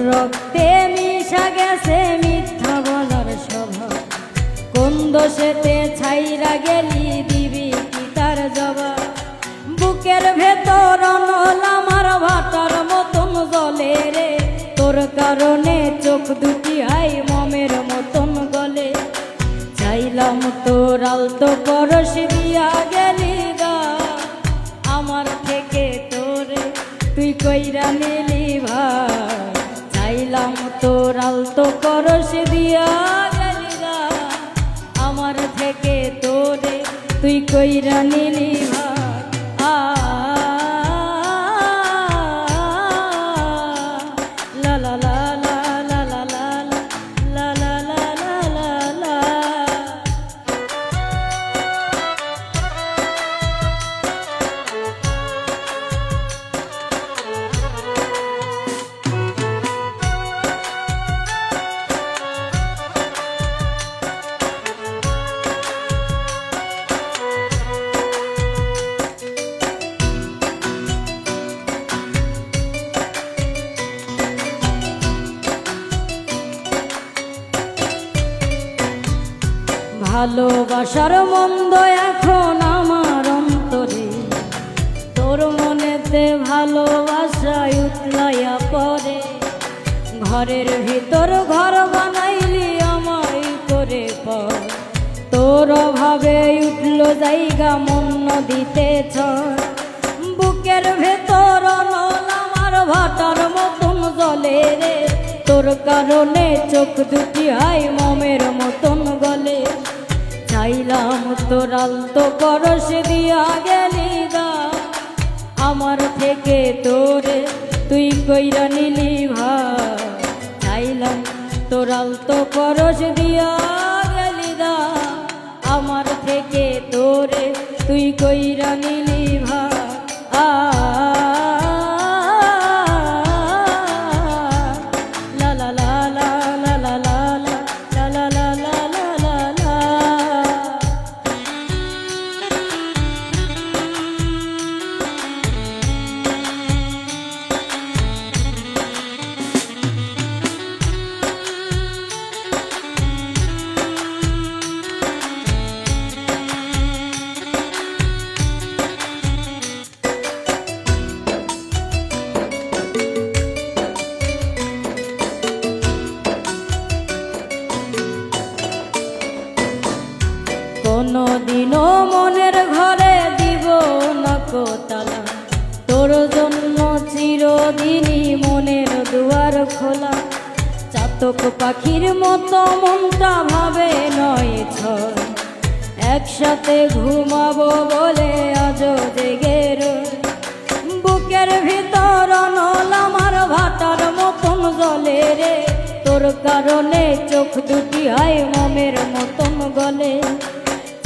রক্তে মিশা গেছে মিথ্যা বলার স্বভাব, কোন দোষেতে ছাইরা গেলি দিবি কি তার জবাব। বুকের ভেতর অনল আমার ভাটার মতন জলে রে, তোর কারণে চোখ দুটি হাই মমের মতন গলে। চাইলাম তোর আলতো পরশ দিয়া গেলি গা, আমার থেকে তোরে তুই কইরা নিলি ভাই। চাইলাম তোর আলতো পরশ দিয়া গেলি গা, আমার থেকে তোরে তুই কইরা নিলি ভাই। লা লা লা লা লা লা লা লা লা লা লা লা। ভালোবাসার মন্দ এখন আমার অন্তরে, তোর মনেতে ভালোবাসায় উতলাইয়া পড়ে। ঘরের ভিতর ঘর বানাইলি আমায় করে পর, তোর অভাবে উঠল জায়গা মন নদীতে ঝড়। বুকের ভেতর অনল আমার ভাটার মতন জলে রে, তোর কারণে চোখ দুটি হাই মমের মতন গলে। চাইলাম তোর আলতো পরশ দিয়া গেলি গা, আমার থেকে তোরে তুই কইরা নিলি ভাই। চাইলাম তোর আলতো পরশ দিয়া গেলি গা, আমার থেকে তোরে তুই কইরা নিলি ভাই। লা লা লা লা লা লা লা লা লা লা লা লা লা। কোনদিনও মনের ঘরে দিব না কোতালা, তোর জন্য চিরদিনই মনের দুয়ার খোলা। চাতক পাখির মতো মনটা ভাবে নয় ছয়, একসাথে ঘুমাবো বলে আজও জেগে রই। বুকের ভিতর অনল আমার ভাটার মতন জলে রে, তোর কারণে চোখ দুটি হাই মমের মতন গলে।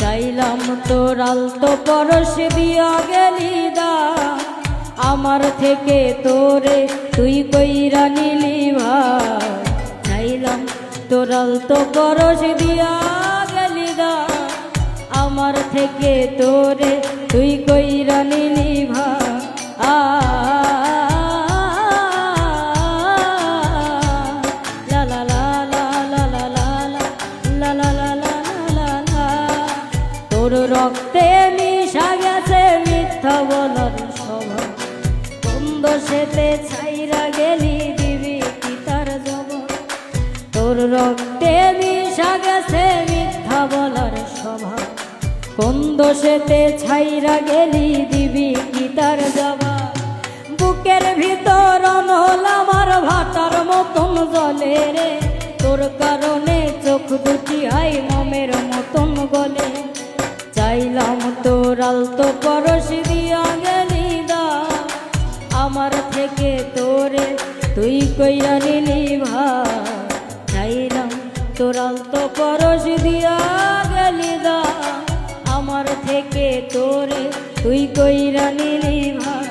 চাইলাম তোর আলতো পরশ দিয়া গেলি দা, আমার থেকে তোরে তুই কইরা নিলি ভাই। চাইলাম তোর আলতো পরশ দিয়া গেলি দা, আমার থেকে তোরে তুই কইরা নিলি ভাই। লা লা লা লা লা লা লা লা লা লা লা লা লা। তোর রক্তে মিশা গেছে মিথ্যা বলার স্বভাব, কোন দোষেতে ছাইরা গেলি দিবি কি তার জবাব। তোর রক্তে মিশা গেছে মিথ্যা বলার স্বভাব, কোন দোষেতে ছাইরা গেলি দিবি কি তার জবাব। বুকের ভিতর অনল আমার ভাটার মতন জলে রে, তোর কারণে চোখ দুটি হাই মমের মতন গলে। চাইলাম তোর আলতো পরশ দিয়া গেলি দা, আমার থেকে তোরে তুই কইরা নিলি ভাই। চাইলাম তোর আলতো পরশ দিয়া গেলি দা, আমার থেকে তোরে তুই কইরা নিলি ভাই।